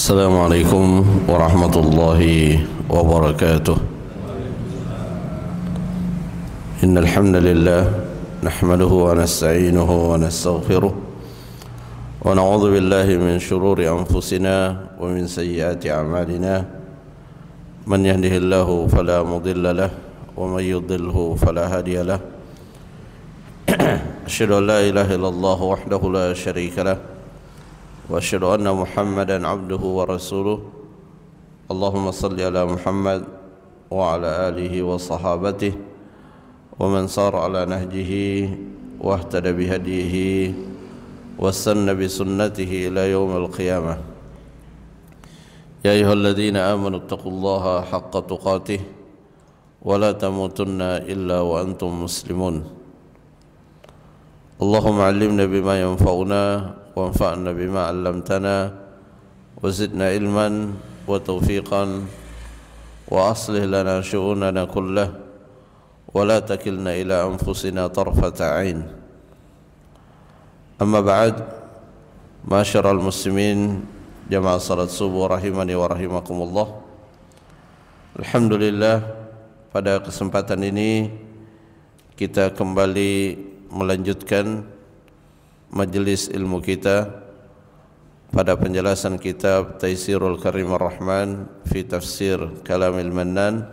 السلام عليكم ورحمة الله وبركاته. إن الحمد لله نحمده ونستعينه ونستغفره ونعوذ بالله من شرور أنفسنا ومن سيئات أعمالنا. من يهده الله فلا مضل له ومن يضلله فلا هادي له. أشهد أن لا إله إلا الله وحده لا شريك له وأشهد أن محمدا عبده ورسوله. اللهم صل على محمد وعلى آله وصحابته ومن صار على نهجه واهتدى بهديه واستنى بسنته إلى يوم القيامة. يا أيها الذين آمنوا اتقوا الله حق تقاته ولا تموتن إلا وأنتم مسلمون. اللهم علمنا بما ينفعنا وانفعنا بما علمتنا وزدنا علما وتوفيقا وأصلح لنا شؤوننا كله ولا تكلنا إلى أنفسنا طرفة عين. أما بعد، معاشر المسلمين jamaah salat subuh rahimani wa rahimakumullah. Alhamdulillah, pada kesempatan ini kita kembali melanjutkan majelis ilmu kita pada penjelasan kitab Taisirul Karim Ar-Rahman fi Tafsir Kalamil Mannan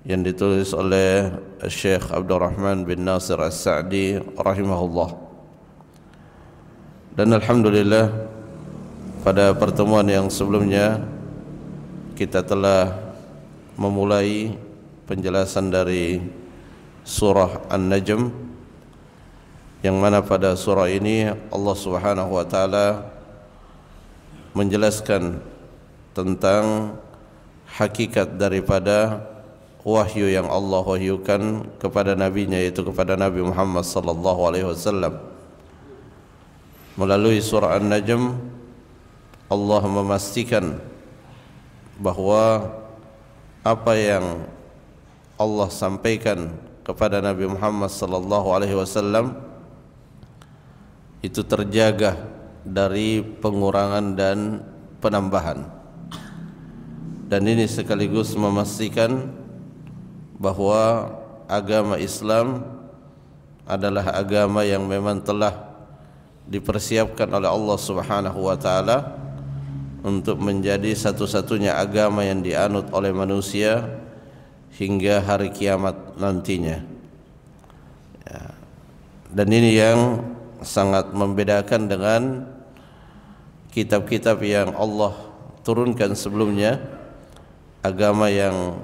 yang ditulis oleh Syekh Abdurrahman bin Nasir As-Sa'di rahimahullah. Dan alhamdulillah, pada pertemuan yang sebelumnya kita telah memulai penjelasan dari surah An-Najm, yang mana pada surah ini Allah Subhanahu wa taala menjelaskan tentang hakikat daripada wahyu yang Allah wahyukan kepada nabinya, yaitu kepada Nabi Muhammad sallallahu alaihi wasallam. Melalui surah An-Najm Allah memastikan bahwa apa yang Allah sampaikan kepada Nabi Muhammad sallallahu alaihi wasallam itu terjaga dari pengurangan dan penambahan. Dan ini sekaligus memastikan bahwa agama Islam adalah agama yang memang telah dipersiapkan oleh Allah Subhanahu wa taala untuk menjadi satu-satunya agama yang dianut oleh manusia hingga hari kiamat nantinya. Dan ini yang sangat membedakan dengan kitab-kitab yang Allah turunkan sebelumnya, agama yang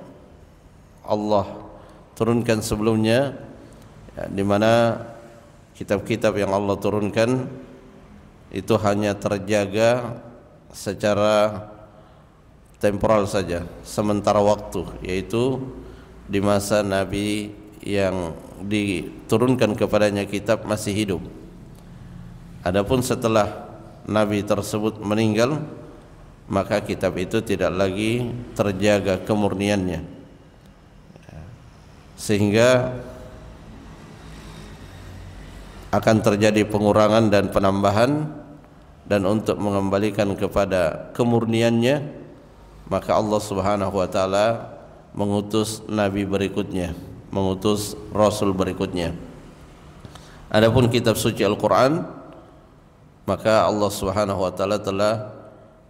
Allah turunkan sebelumnya, di mana kitab-kitab yang Allah turunkan itu hanya terjaga secara temporal saja, sementara waktu, yaitu di masa Nabi yang diturunkan kepadanya kitab masih hidup. Adapun setelah Nabi tersebut meninggal, maka kitab itu tidak lagi terjaga kemurniannya, sehingga akan terjadi pengurangan dan penambahan. Dan untuk mengembalikan kepada kemurniannya, maka Allah Subhanahu wa taala mengutus nabi berikutnya, mengutus rasul berikutnya. Adapun kitab suci Al-Qur'an, maka Allah Subhanahu wa taala telah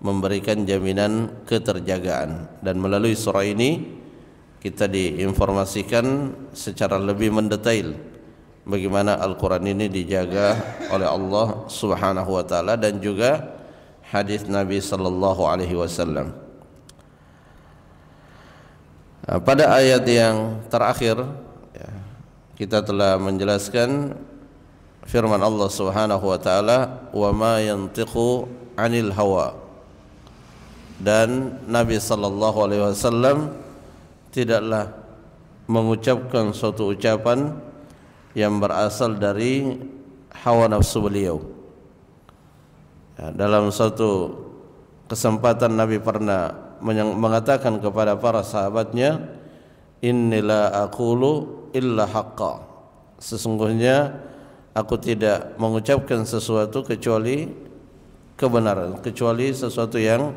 memberikan jaminan keterjagaan. Dan melalui surah ini kita diinformasikan secara lebih mendetail bagaimana Al-Quran ini dijaga oleh Allah Subhanahu wa taala dan juga hadis Nabi sallallahu alaihi wasallam. Pada ayat yang terakhir kita telah menjelaskan firman Allah Subhanahu wa taala, "Wa ma yantiqu 'anil hawa." Dan Nabi sallallahu alaihi wasallam tidaklah mengucapkan suatu ucapan yang berasal dari hawa nafsu beliau. Dalam suatu kesempatan Nabi pernah mengatakan kepada para sahabatnya, "Inni la aqulu illa haqqa." Sesungguhnya aku tidak mengucapkan sesuatu kecuali kebenaran, kecuali sesuatu yang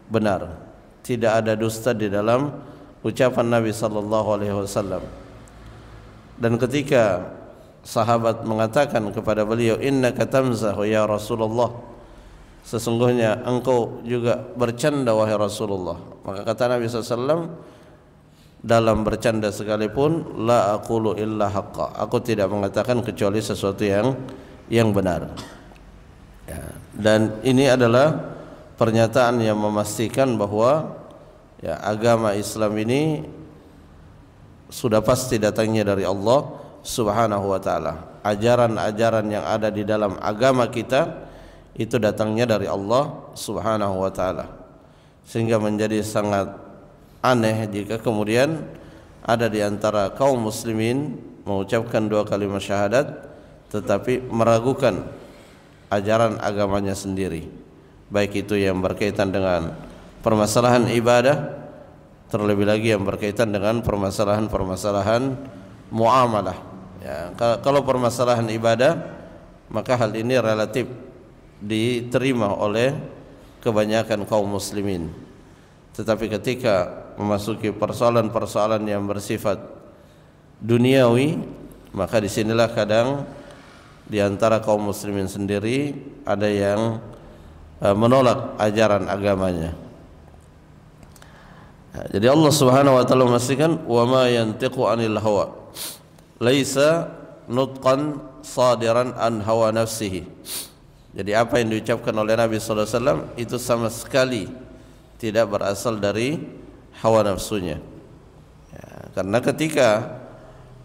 benar. Tidak ada dusta di dalam ucapan Nabi sallallahu alaihi wasallam. Dan ketika sahabat mengatakan kepada beliau, innaka tamzahu ya Rasulullah, sesungguhnya engkau juga bercanda wahai Rasulullah. Maka kata Nabi SAW, dalam bercanda sekalipun, la aqulu illa haqqa, aku tidak mengatakan kecuali sesuatu yang benar. Ya, dan ini adalah pernyataan yang memastikan bahwa ya, agama Islam ini sudah pasti datangnya dari Allah Subhanahu wa ta'ala. Ajaran-ajaran yang ada di dalam agama kita itu datangnya dari Allah Subhanahu wa ta'ala. Sehingga menjadi sangat aneh jika kemudian ada di antara kaum muslimin mengucapkan dua kalimat syahadat tetapi meragukan ajaran agamanya sendiri, baik itu yang berkaitan dengan permasalahan ibadah, terlebih lagi yang berkaitan dengan permasalahan-permasalahan muamalah. Ya, kalau permasalahan ibadah, maka hal ini relatif diterima oleh kebanyakan kaum muslimin. Tetapi ketika memasuki persoalan-persoalan yang bersifat duniawi, maka disinilah kadang di antara kaum muslimin sendiri ada yang menolak ajaran agamanya. Jadi Allah Subhanahu wa taala memastikan, wa ma yantiqu 'anil hawa laisa nutqan sadiran an hawa nafsihi. Jadi apa yang diucapkan oleh Nabi sallallahu alaihi wasallam itu sama sekali tidak berasal dari hawa nafsunya. Ya, karena ketika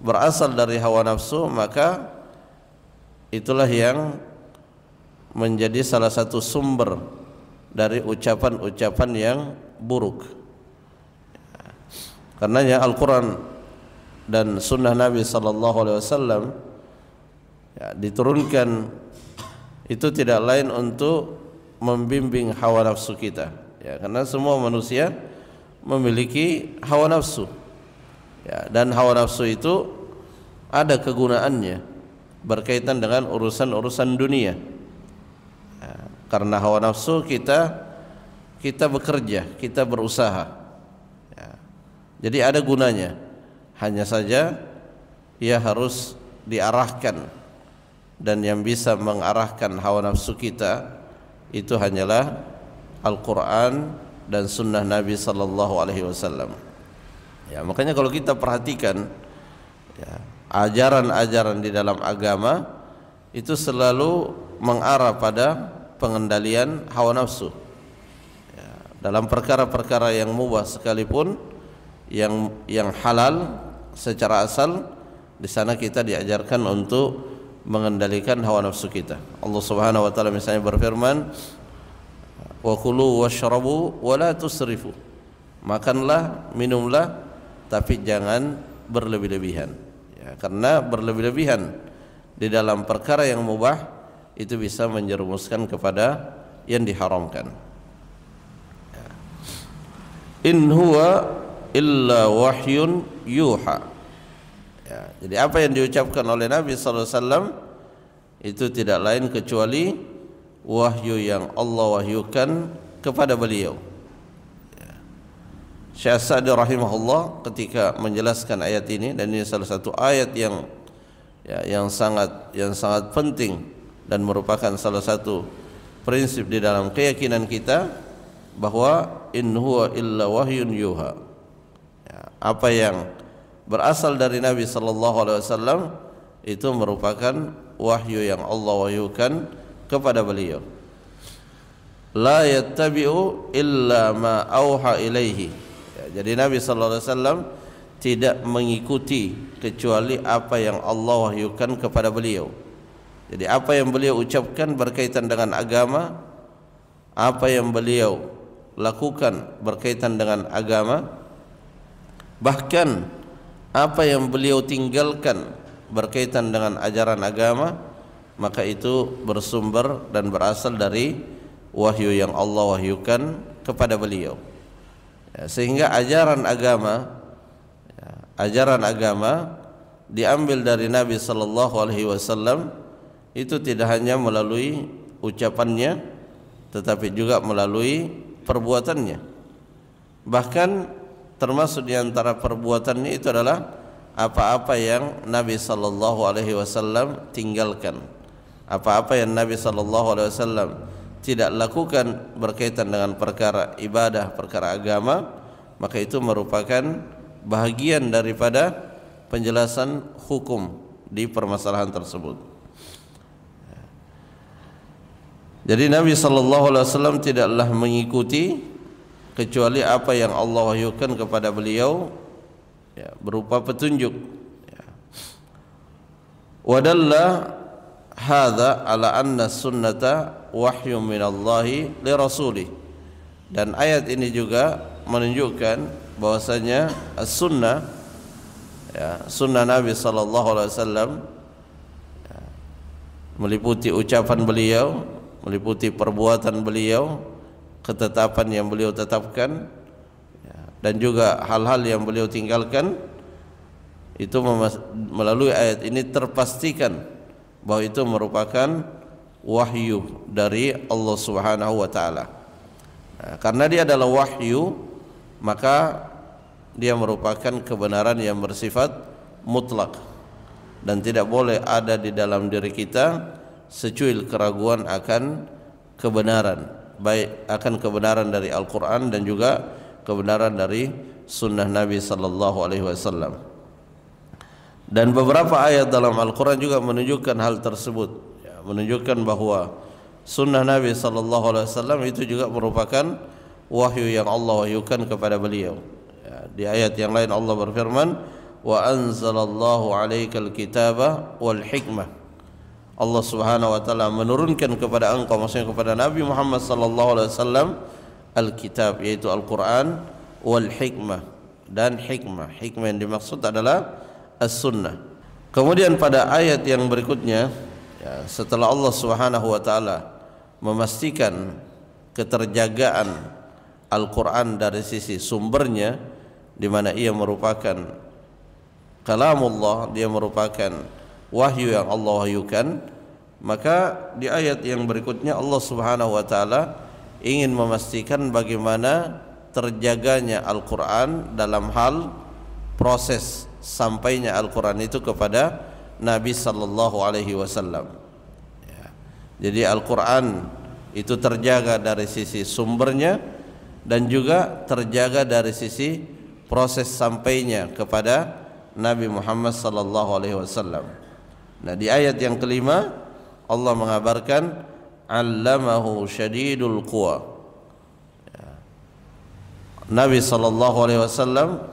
berasal dari hawa nafsu, maka itulah yang menjadi salah satu sumber dari ucapan-ucapan yang buruk. Karenanya Al-Quran dan Sunnah Nabi sallallahu alaihi wasallam ya, diturunkan itu tidak lain untuk membimbing hawa nafsu kita. Ya, karena semua manusia memiliki hawa nafsu. Ya, dan hawa nafsu itu ada kegunaannya berkaitan dengan urusan-urusan dunia. Ya, karena hawa nafsu kita bekerja, kita berusaha. Jadi ada gunanya. Hanya saja ia harus diarahkan, dan yang bisa mengarahkan hawa nafsu kita itu hanyalah Al-Quran dan Sunnah Nabi sallallahu alaihi wasallam. Ya, makanya kalau kita perhatikan ya, ajaran-ajaran di dalam agama itu selalu mengarah pada pengendalian hawa nafsu. Ya, dalam perkara-perkara yang mubah sekalipun, yang halal secara asal, di sana kita diajarkan untuk mengendalikan hawa nafsu kita. Allah Subhanahu wa taala misalnya berfirman, wa kulu washrabu wa la tusrifu. Makanlah, minumlah, tapi jangan berlebih-lebihan. Ya, karena berlebih-lebihan di dalam perkara yang mubah itu bisa menjerumuskan kepada yang diharamkan. Ya. In huwa illa wahyun yuha. Ya, jadi apa yang diucapkan oleh Nabi sallallahu alaihi wasallam itu tidak lain kecuali wahyu yang Allah wahyukan kepada beliau. Ya. Syekh Sa'di rahimahullah ketika menjelaskan ayat ini, dan ini salah satu ayat yang sangat penting dan merupakan salah satu prinsip di dalam keyakinan kita, bahwa in huwa illa wahyun yuha. Apa yang berasal dari Nabi sallallahu alaihi wasallam itu merupakan wahyu yang Allah wahyukan kepada beliau. La yattabi'u illa ma auha ilaihi. Ya, jadi Nabi sallallahu alaihi wasallam tidak mengikuti kecuali apa yang Allah wahyukan kepada beliau. Jadi apa yang beliau ucapkan berkaitan dengan agama, apa yang beliau lakukan berkaitan dengan agama, bahkan apa yang beliau tinggalkan berkaitan dengan ajaran agama, maka itu bersumber dan berasal dari wahyu yang Allah wahyukan kepada beliau. Ya, sehingga ajaran agama diambil dari Nabi sallallahu alaihi wasallam itu tidak hanya melalui ucapannya, tetapi juga melalui perbuatannya. Bahkan termasuk di antara perbuatannya itu adalah apa-apa yang Nabi sallallahu alaihi wasallam tinggalkan. Apa-apa yang Nabi sallallahu alaihi wasallam tidak lakukan berkaitan dengan perkara ibadah, perkara agama, maka itu merupakan bahagian daripada penjelasan hukum di permasalahan tersebut. Jadi Nabi sallallahu alaihi wasallam tidaklah mengikuti kecuali apa yang Allah wahyukan kepada beliau, ya, berupa petunjuk. Ya. Wadalla hadza ala anna sunnata wahyu minallahi li rasulih. Dan ayat ini juga menunjukkan bahwasanya as-sunnah, ya, sunnah Nabi sallallahu alaihi wasallam, ya, meliputi ucapan beliau, meliputi perbuatan beliau, ketetapan yang beliau tetapkan, ya, dan juga hal-hal yang beliau tinggalkan, itu melalui ayat ini terpastikan bahwa itu merupakan wahyu dari Allah Subhanahu wa taala. Nah, karena dia adalah wahyu, maka dia merupakan kebenaran yang bersifat mutlak dan tidak boleh ada di dalam diri kita secuil keraguan akan kebenaran, baik akan kebenaran dari Al-Quran dan juga kebenaran dari sunnah Nabi sallallahu alaihi wasallam. Dan beberapa ayat dalam Al-Quran juga menunjukkan hal tersebut, ya, menunjukkan bahwa sunnah Nabi sallallahu alaihi wasallam itu juga merupakan wahyu yang Allah wahyukan kepada beliau. Ya, di ayat yang lain Allah berfirman, wa anzalallahu alaikal kitaba wal hikmah. Allah Subhanahu wa taala menurunkan kepada engkau, maksudnya kepada Nabi Muhammad sallallahu alaihi wasallam, al-kitab, yaitu Al-Qur'an, wal hikmah, dan hikmah. Hikmah yang dimaksud adalah as-sunnah. Kemudian pada ayat yang berikutnya, ya, setelah Allah Subhanahu wa taala memastikan keterjagaan Al-Qur'an dari sisi sumbernya, di mana ia merupakan kalamullah, dia merupakan wahyu yang Allah wahyukan, maka di ayat yang berikutnya Allah Subhanahu wa taala ingin memastikan bagaimana terjaganya Al-Qur'an dalam hal proses sampainya Al-Qur'an itu kepada Nabi sallallahu alaihi wasallam. Ya. Jadi Al-Qur'an itu terjaga dari sisi sumbernya dan juga terjaga dari sisi proses sampainya kepada Nabi Muhammad sallallahu alaihi wasallam. Nah, di ayat yang kelima Allah mengabarkan allamahu syadidul quwa. Ya. Nabi sallallahu alaihi wasallam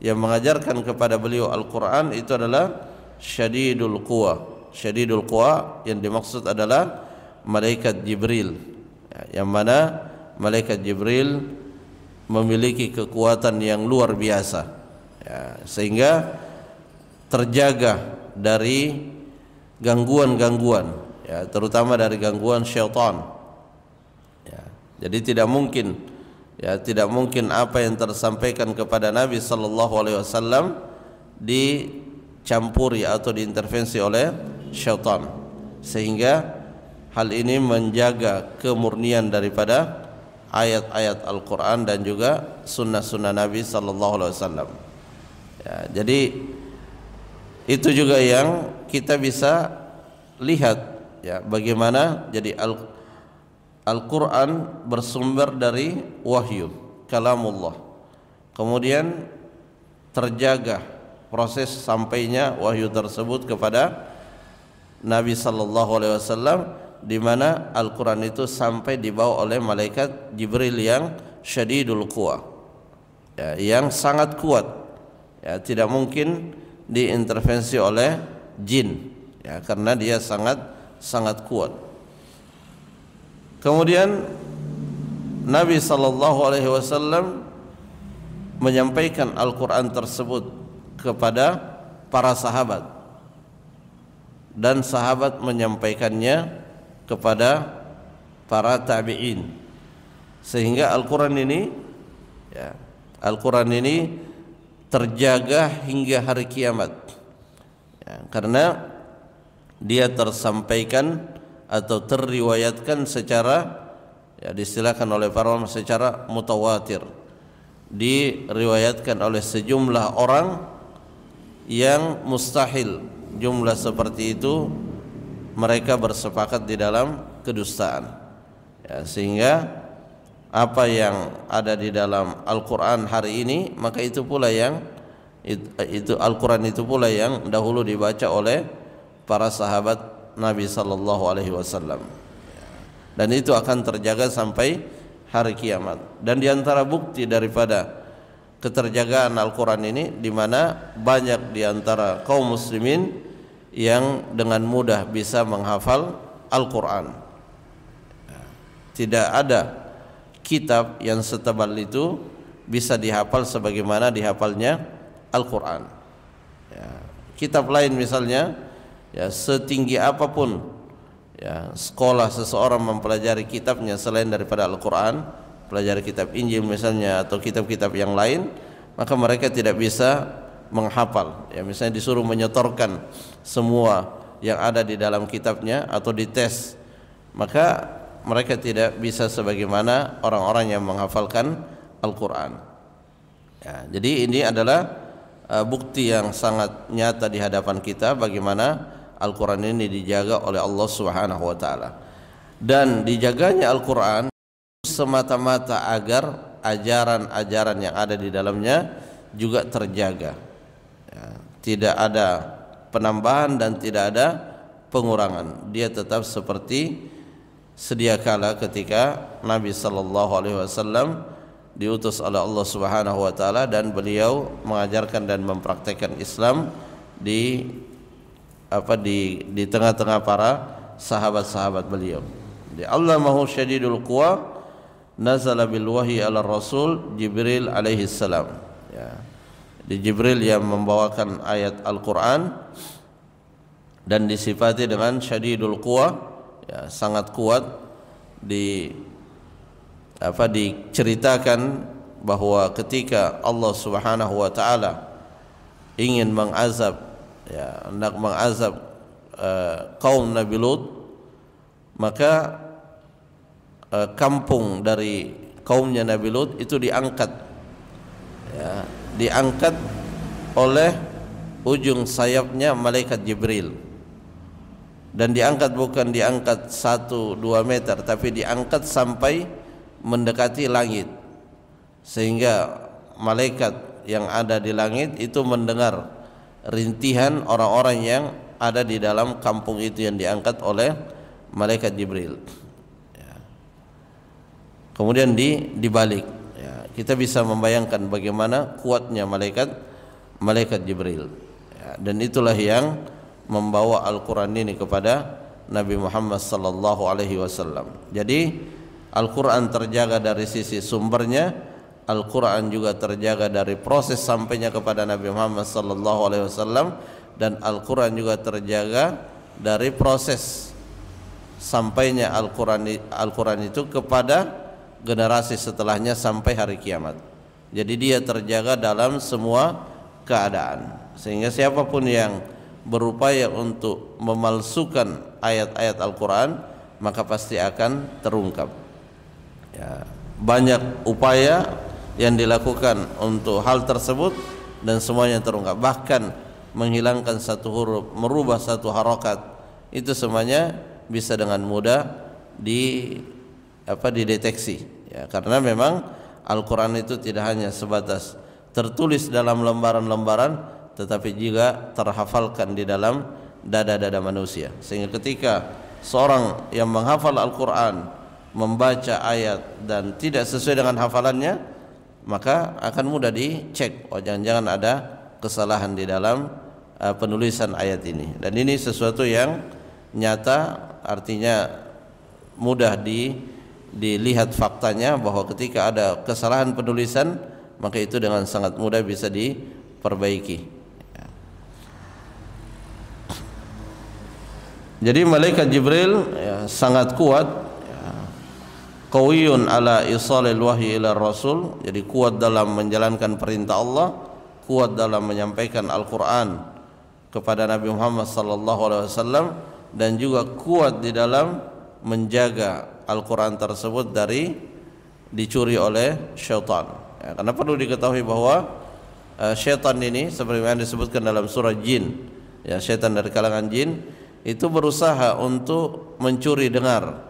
yang mengajarkan kepada beliau Al-Qur'an itu adalah syadidul quwa. Syadidul quwa yang dimaksud adalah malaikat Jibril, ya, yang mana malaikat Jibril memiliki kekuatan yang luar biasa, ya, sehingga terjaga dari gangguan-gangguan, ya, terutama dari gangguan syaitan. Ya, jadi tidak mungkin apa yang tersampaikan kepada Nabi sallallahu alaihi wasallam dicampuri atau diintervensi oleh syaitan, sehingga hal ini menjaga kemurnian daripada ayat-ayat Al-Quran dan juga sunnah-sunnah Nabi sallallahu alaihi wasallam. Ya, jadi itu juga yang kita bisa lihat, ya, bagaimana jadi Al-Quran bersumber dari wahyu, kalamullah, kemudian terjaga proses sampainya wahyu tersebut kepada Nabi sallallahu alaihi wasallam, di mana Al-Quran itu sampai dibawa oleh malaikat Jibril yang syadidul quwa, ya, yang sangat kuat, ya, tidak mungkin diintervensi oleh jin, ya, karena dia sangat kuat. Kemudian Nabi sallallahu alaihi wasallam menyampaikan Al-Quran tersebut kepada para sahabat, dan sahabat menyampaikannya kepada para tabi'in, sehingga Al-Quran ini, ya, Al-Quran ini terjaga hingga hari kiamat, ya, karena dia tersampaikan atau terriwayatkan secara, ya distilahkan oleh para ulama secara mutawatir, diriwayatkan oleh sejumlah orang yang mustahil jumlah seperti itu mereka bersepakat di dalam kedustaan, ya, sehingga apa yang ada di dalam Al-Quran hari ini maka itu pula yang itu Al-Quran itu pula yang dahulu dibaca oleh para sahabat Nabi sallallahu alaihi wasallam, dan itu akan terjaga sampai hari kiamat. Dan diantara bukti daripada keterjagaan Al-Quran ini, di mana banyak diantara kaum muslimin yang dengan mudah bisa menghafal Al-Quran. Tidak ada kitab yang setebal itu bisa dihafal sebagaimana dihafalnya Al-Quran. Ya, kitab lain misalnya, ya, setinggi apapun ya sekolah seseorang mempelajari kitabnya selain daripada Al-Quran, pelajari kitab Injil misalnya atau kitab-kitab yang lain, maka mereka tidak bisa menghafal. Ya, misalnya disuruh menyetorkan semua yang ada di dalam kitabnya atau dites, maka mereka tidak bisa sebagaimana orang-orang yang menghafalkan Al-Quran. Ya, jadi ini adalah bukti yang sangat nyata di hadapan kita bagaimana Al-Quran ini dijaga oleh Allah Subhanahu wa taala. Dan dijaganya Al-Quran semata-mata agar ajaran-ajaran yang ada di dalamnya juga terjaga, ya, tidak ada penambahan dan tidak ada pengurangan. Dia tetap seperti sedia kala ketika Nabi sallallahu alaihi wasallam diutus oleh Allah Subhanahu wa taala dan beliau mengajarkan dan mempraktekkan Islam di tengah-tengah para sahabat-sahabat beliau. Di Allamahu syadidul quwa nazala bil wahyi ala rasul Jibril alaihi salam. Ya. Di Jibril yang membawakan ayat Al-Quran dan disifati dengan syadidul quwa, ya, sangat kuat. Diceritakan bahwa ketika Allah Subhanahu wa taala ingin mengazab, ya, hendak mengazab kaum Nabi Lut, maka kampung dari kaumnya Nabi Lut itu diangkat, ya, diangkat oleh ujung sayapnya malaikat Jibril, dan diangkat bukan diangkat 1-2 meter, tapi diangkat sampai mendekati langit, sehingga malaikat yang ada di langit itu mendengar rintihan orang-orang yang ada di dalam kampung itu yang diangkat oleh malaikat Jibril. Ya. Kemudian dibalik, ya, kita bisa membayangkan bagaimana kuatnya malaikat Jibril, ya, dan itulah yang membawa Al-Quran ini kepada Nabi Muhammad sallallahu alaihi wasallam. Jadi Al-Quran terjaga dari sisi sumbernya, Al-Quran juga terjaga dari proses sampainya kepada Nabi Muhammad sallallahu alaihi wasallam, dan Al-Quran juga terjaga dari proses sampainya Al-Quran itu kepada generasi setelahnya sampai hari kiamat. Jadi dia terjaga dalam semua keadaan, sehingga siapapun yang berupaya untuk memalsukan ayat-ayat Al-Quran maka pasti akan terungkap. Ya, banyak upaya yang dilakukan untuk hal tersebut dan semuanya terungkap. Bahkan menghilangkan satu huruf, merubah satu harokat, itu semuanya bisa dengan mudah dideteksi. Ya, karena memang Al-Quran itu tidak hanya sebatas tertulis dalam lembaran-lembaran, tetapi juga terhafalkan di dalam dada-dada manusia. Sehingga ketika seorang yang menghafal Al-Quran membaca ayat dan tidak sesuai dengan hafalannya, maka akan mudah dicek, oh jangan-jangan ada kesalahan di dalam penulisan ayat ini. Dan ini sesuatu yang nyata, artinya mudah dilihat faktanya bahwa ketika ada kesalahan penulisan maka itu dengan sangat mudah bisa diperbaiki. Jadi malaikat Jibril, ya, sangat kuat, qawiyun ala isalil wahyi ila rasul, jadi kuat dalam menjalankan perintah Allah, kuat dalam menyampaikan Al-Quran kepada Nabi Muhammad sallallahu alaihi wasallam, dan juga kuat di dalam menjaga Al-Quran tersebut dari dicuri oleh syaitan. Ya, karena perlu diketahui bahwa syaitan ini seperti yang disebutkan dalam surah Jin, ya, syaitan dari kalangan jin itu berusaha untuk mencuri dengar,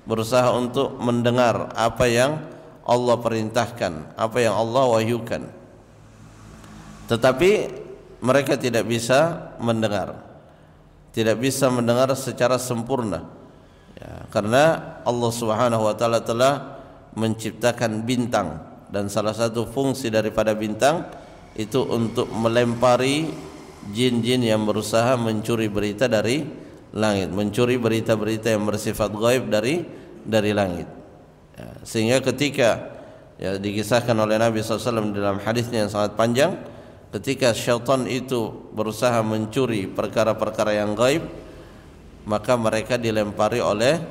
berusaha untuk mendengar apa yang Allah perintahkan, apa yang Allah wahyukan. Tetapi mereka tidak bisa mendengar, tidak bisa mendengar secara sempurna, ya, karena Allah Subhanahu wa taala telah menciptakan bintang, dan salah satu fungsi daripada bintang itu untuk melempari jin-jin yang berusaha mencuri berita dari langit, mencuri berita-berita yang bersifat gaib dari langit. Ya, sehingga ketika, ya, dikisahkan oleh Nabi SAW dalam hadisnya yang sangat panjang, ketika syaitan itu berusaha mencuri perkara-perkara yang gaib, maka mereka dilempari oleh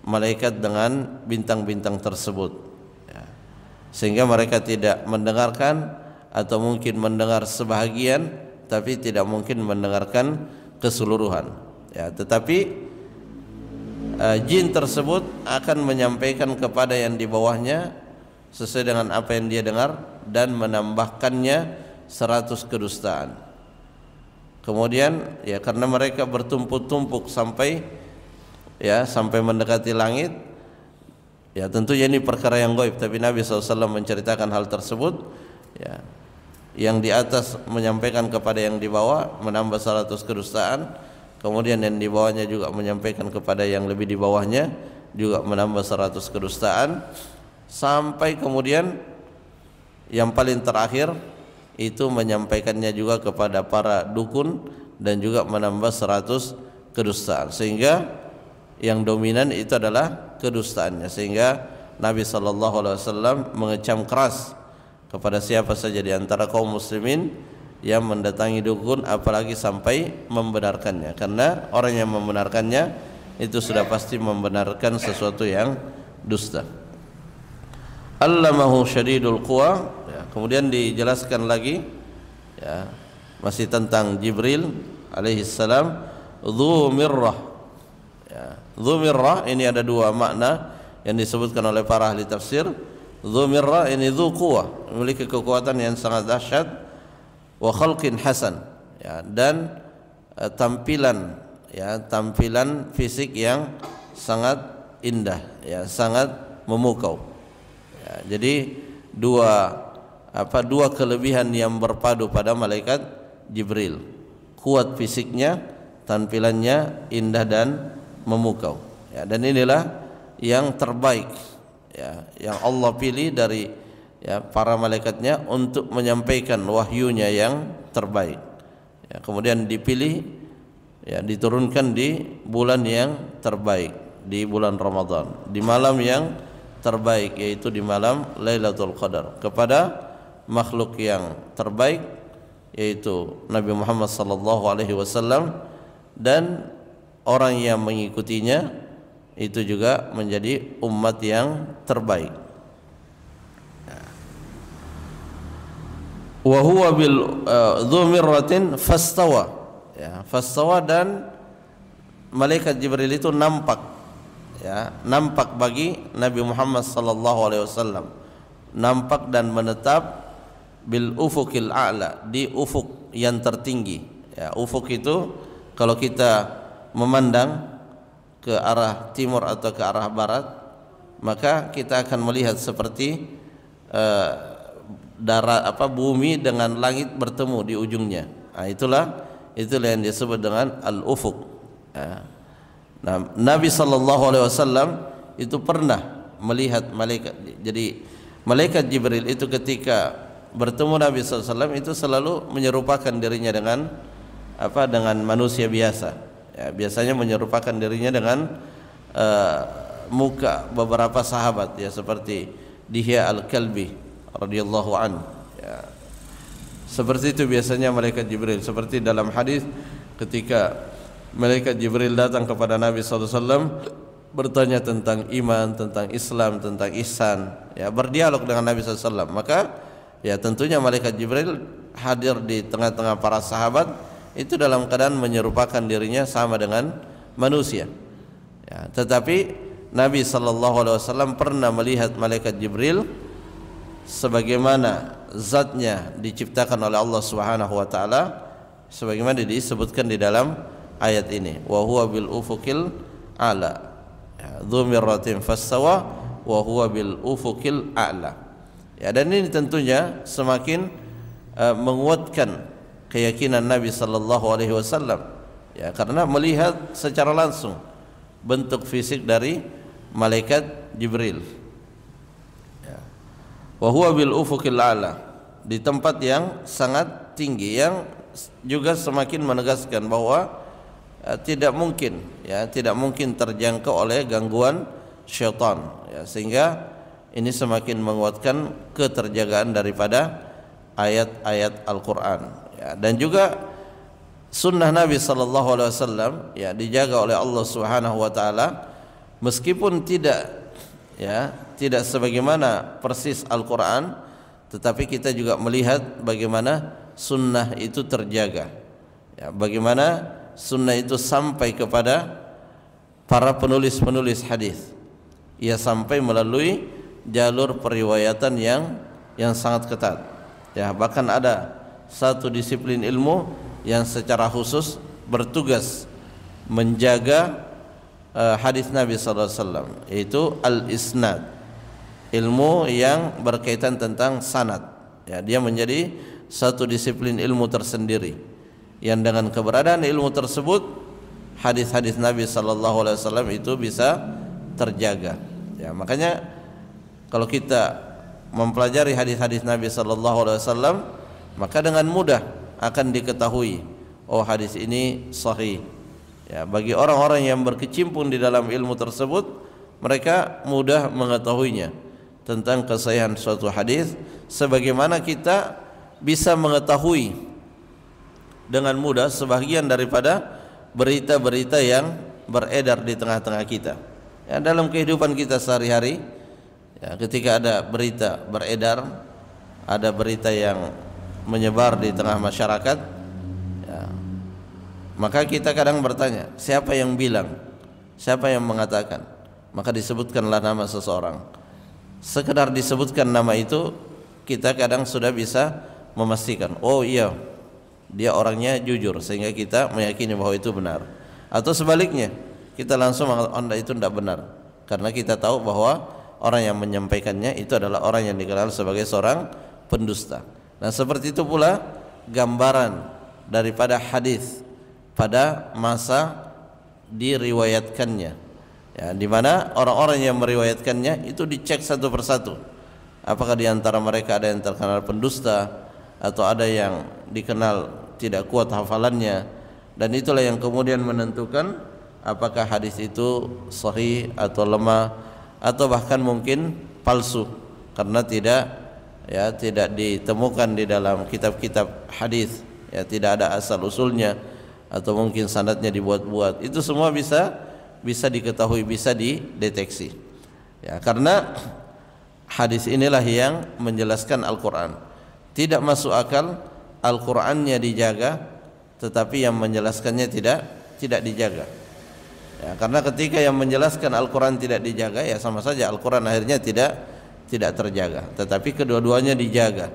malaikat dengan bintang-bintang tersebut, ya, sehingga mereka tidak mendengarkan, atau mungkin mendengar sebahagian tapi tidak mungkin mendengarkan keseluruhan, ya. Tetapi jin tersebut akan menyampaikan kepada yang di bawahnya sesuai dengan apa yang dia dengar dan menambahkannya 100 kedustaan. Kemudian, ya, karena mereka bertumpuk-tumpuk sampai mendekati langit, ya, tentunya ini perkara yang gaib, tapi Nabi SAW menceritakan hal tersebut, ya. Yang di atas menyampaikan kepada yang di bawah menambah 100 kedustaan, kemudian yang di bawahnya juga menyampaikan kepada yang lebih di bawahnya juga menambah 100 kedustaan, sampai kemudian yang paling terakhir itu menyampaikannya juga kepada para dukun dan juga menambah 100 kedustaan, sehingga yang dominan itu adalah kedustaannya. Sehingga Nabi SAW mengecam keras kepada siapa saja di antara kaum muslimin yang mendatangi dukun, apalagi sampai membenarkannya, karena orang yang membenarkannya itu sudah pasti membenarkan sesuatu yang dusta. Allamahu syadidul quwa, ya, kemudian dijelaskan lagi, ya, masih tentang Jibril alaihi salam, dzu mirrah, ya, dzu mirrah ini ada dua makna yang disebutkan oleh para ahli tafsir. Dzu mirrah ini dzu quwa, memiliki kekuatan yang sangat dahsyat, wa khalqin hasan, ya, dan tampilan fisik yang sangat indah, ya, sangat memukau, ya. Jadi dua kelebihan yang berpadu pada malaikat Jibril, kuat fisiknya, tampilannya indah dan memukau, ya, dan inilah yang terbaik, ya, yang Allah pilih dari, ya, para malaikatnya untuk menyampaikan wahyunya yang terbaik, ya, kemudian dipilih, ya, diturunkan di bulan yang terbaik, di bulan Ramadan, di malam yang terbaik, yaitu di malam Lailatul Qadar, kepada makhluk yang terbaik, yaitu Nabi Muhammad SAW, dan orang yang mengikutinya itu juga menjadi umat yang terbaik. Wa huwa bil dzu mirratin fastawa, ya, fastawa, dan malaikat Jibril itu nampak, ya, nampak bagi Nabi Muhammad SAW, nampak dan menetap bil ufukil a'la, di ufuk yang tertinggi, ya. Ufuk itu kalau kita memandang ke arah timur atau ke arah barat, maka kita akan melihat seperti bumi dengan langit bertemu di ujungnya. Nah, itulah yang disebut dengan al-ufuk, ya. Nah, Nabi SAW itu pernah melihat malaikat. Jadi malaikat Jibril itu ketika bertemu Nabi SAW itu selalu menyerupakan dirinya dengan manusia biasa. Ya, biasanya menyerupakan dirinya dengan muka beberapa sahabat, ya, seperti Dihya al-Kalbi radhiyallahu an, ya. Seperti itu biasanya malaikat Jibril. Seperti dalam hadis ketika malaikat Jibril datang kepada Nabi SAW bertanya tentang iman, tentang Islam, tentang ihsan, ya, berdialog dengan Nabi SAW, maka, ya, tentunya malaikat Jibril hadir di tengah-tengah para sahabat itu dalam keadaan menyerupakan dirinya sama dengan manusia, Ya, tetapi Nabi SAW pernah melihat malaikat Jibril sebagaimana zatnya diciptakan oleh Allah Subhanahu wa taala, sebagaimana disebutkan di dalam ayat ini, wa huwa bil ufuqil a'la, dzu mirratin fastawa wa huwa bil ufuqil a'la. Ya, dan ini tentunya semakin menguatkan keyakinan Nabi sallallahu alaihi wasallam, ya, karena melihat secara langsung bentuk fisik dari malaikat Jibril. Ya. Wa huwa bil ufuqil a'la, di tempat yang sangat tinggi, yang juga semakin menegaskan bahwa tidak mungkin, ya, tidak mungkin terjangkau oleh gangguan syaitan, ya, sehingga ini semakin menguatkan keterjagaan daripada ayat-ayat Al-Quran, ya, dan juga sunnah Nabi sallallahu alaihi wasallam, ya, dijaga oleh Allah Subhanahu wa taala, meskipun tidak sebagaimana persis Al-Quran, tetapi kita juga melihat bagaimana sunnah itu terjaga, ya, bagaimana sunnah itu sampai kepada para penulis-penulis hadis, ia sampai melalui jalur periwayatan yang sangat ketat, ya, bahkan ada satu disiplin ilmu yang secara khusus bertugas menjaga hadis Nabi sallallahu alaihi wasallam, yaitu al-isnad, ilmu yang berkaitan tentang sanad, ya, dia menjadi satu disiplin ilmu tersendiri yang dengan keberadaan ilmu tersebut hadis-hadis Nabi sallallahu alaihi wasallam itu bisa terjaga, ya. Makanya kalau kita mempelajari hadis-hadis Nabi sallallahu alaihi wasallam, maka dengan mudah akan diketahui, oh, hadis ini sahih. Ya, bagi orang-orang yang berkecimpung di dalam ilmu tersebut, mereka mudah mengetahuinya tentang kesahihan suatu hadis, sebagaimana kita bisa mengetahui dengan mudah sebagian daripada berita-berita yang beredar di tengah-tengah kita. Ya, dalam kehidupan kita sehari-hari, ya, ketika ada berita beredar, ada berita yang menyebar di tengah masyarakat, ya, maka kita kadang bertanya, siapa yang bilang, siapa yang mengatakan? Maka disebutkanlah nama seseorang. Sekedar disebutkan nama itu, kita kadang sudah bisa memastikan, oh iya, dia orangnya jujur, sehingga kita meyakini bahwa itu benar. Atau sebaliknya, kita langsung mengatakan itu tidak benar, karena kita tahu bahwa orang yang menyampaikannya itu adalah orang yang dikenal sebagai seorang pendusta. Nah, seperti itu pula gambaran daripada hadis pada masa diriwayatkannya, ya, di mana orang-orang yang meriwayatkannya itu dicek satu persatu, apakah di antara mereka ada yang terkenal pendusta atau ada yang dikenal tidak kuat hafalannya, dan itulah yang kemudian menentukan apakah hadis itu sahih atau lemah, atau bahkan mungkin palsu, karena tidak ditemukan di dalam kitab-kitab hadis, ya, tidak ada asal usulnya, atau mungkin sanadnya dibuat-buat. Itu semua bisa diketahui, bisa dideteksi, ya, karena hadis inilah yang menjelaskan Al-Quran. Tidak masuk akal Al-Qurannya dijaga, tetapi yang menjelaskannya tidak dijaga. Ya, karena ketika yang menjelaskan Al-Quran tidak dijaga, ya sama saja Al-Quran akhirnya tidak terjaga. Tetapi kedua-duanya dijaga.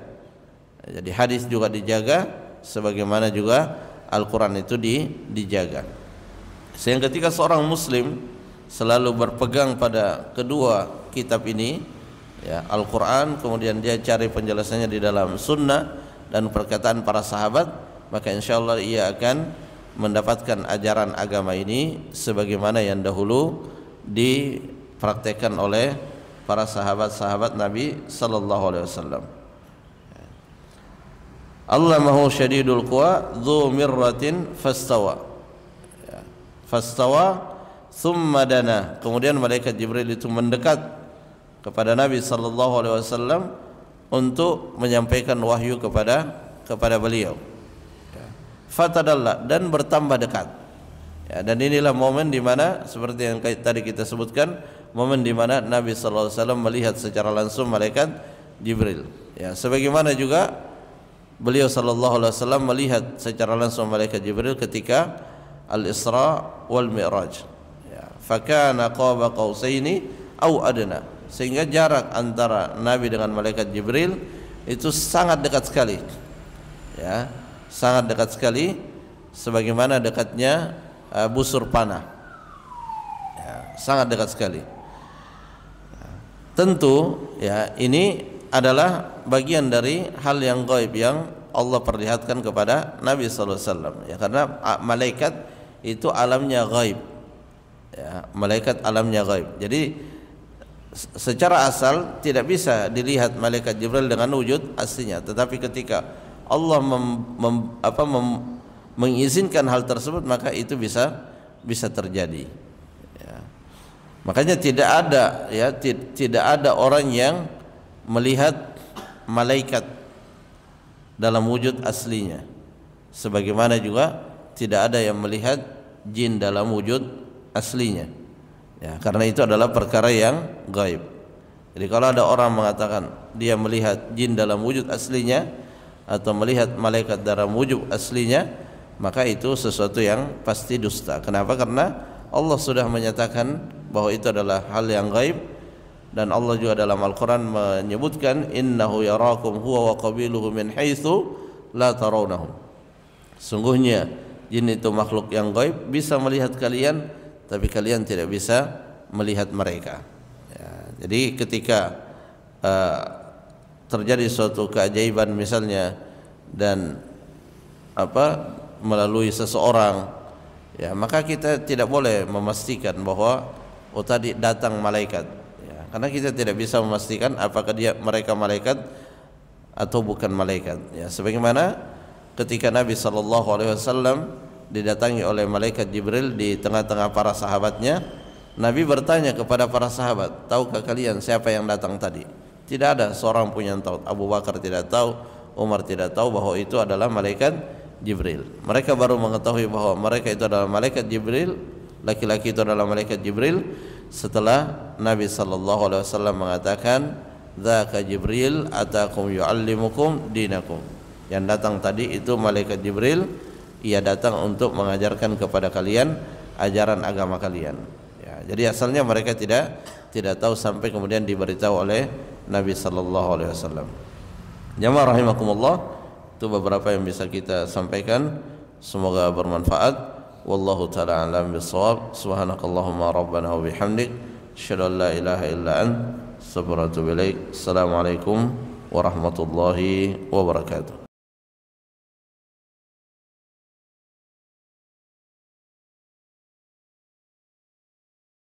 Jadi hadis juga dijaga, sebagaimana juga Al-Quran itu dijaga. Sehingga ketika seorang Muslim selalu berpegang pada kedua kitab ini, ya, Al-Quran, kemudian dia cari penjelasannya di dalam sunnah dan perkataan para sahabat, maka insyaallah ia akan mendapatkan ajaran agama ini sebagaimana yang dahulu dipraktekkan oleh para sahabat-sahabat Nabi sallallahu alaihi wasallam. Allamahu syadidul quwa dzu mirratin fastawa. Fastawa thumma dana. Kemudian malaikat Jibril itu mendekat kepada Nabi sallallahu alaihi wasallam untuk menyampaikan wahyu kepada beliau. Fatadalla, dan bertambah dekat. Ya, dan inilah momen di mana seperti yang tadi kita sebutkan, momen di mana Nabi sallallahu alaihi wasallam melihat secara langsung malaikat Jibril. Ya, sebagaimana juga beliau sallallahu alaihi wasallam melihat secara langsung malaikat Jibril ketika Al-Isra wal Mi'raj. Ya, fakana qaba qausaini au adna, sehingga jarak antara Nabi dengan malaikat Jibril itu sangat dekat sekali, ya, sangat dekat sekali, sebagaimana dekatnya busur panah, ya, sangat dekat sekali. Tentu ya ini adalah bagian dari hal yang gaib yang Allah perlihatkan kepada Nabi sallallahu alaihi wasallam, ya, karena malaikat itu alamnya gaib, ya, malaikat alamnya gaib. Jadi secara asal tidak bisa dilihat malaikat Jibril dengan wujud aslinya, tetapi ketika Allah mengizinkan hal tersebut, maka itu bisa terjadi. Ya. Makanya tidak ada, ya, tidak ada orang yang melihat malaikat dalam wujud aslinya, sebagaimana juga tidak ada yang melihat jin dalam wujud aslinya, ya, karena itu adalah perkara yang gaib. Jadi kalau ada orang mengatakan dia melihat jin dalam wujud aslinya atau melihat malaikat dalam wujud aslinya, maka itu sesuatu yang pasti dusta. Kenapa? Karena Allah sudah menyatakan bahwa itu adalah hal yang gaib, dan Allah juga dalam Al-Quran menyebutkan innahu yarakum huwa wa qabiluhu min haitsu la tarawnahum. Sungguhnya jin itu makhluk yang gaib, bisa melihat kalian tapi kalian tidak bisa melihat mereka, ya. Jadi ketika terjadi suatu keajaiban misalnya dan melalui seseorang, ya, maka kita tidak boleh memastikan bahwa tadi datang malaikat, ya, karena kita tidak bisa memastikan apakah mereka malaikat atau bukan malaikat, ya. Sebagaimana ketika Nabi sallallahu alaihi wasallam didatangi oleh malaikat Jibril di tengah-tengah para sahabatnya, Nabi bertanya kepada para sahabat, tahukah kalian siapa yang datang tadi? Tidak ada seorang pun yang tahu. Abu Bakar tidak tahu, Umar tidak tahu bahwa itu adalah malaikat Jibril. Mereka baru mengetahui bahwa mereka itu adalah malaikat Jibril, laki-laki itu adalah malaikat Jibril, setelah Nabi sallallahu alaihi wasallam mengatakan, "Dzaka Jibril atakum yuallimukum dinakum." Yang datang tadi itu malaikat Jibril, ia datang untuk mengajarkan kepada kalian ajaran agama kalian. Ya, jadi asalnya mereka tidak tahu sampai kemudian diberitahu oleh Nabi sallallahu alaihi wasallam. Jamaah rahimakumullah, itu beberapa yang bisa kita sampaikan, semoga bermanfaat. Wallahu taala alam bisawab. Subhanakallahumma rabbana wa bihamdik, asyhadu an la ilaha illa ant, astaghfiruka wa atubu ilaik. Assalamualaikum warahmatullahi wabarakatuh.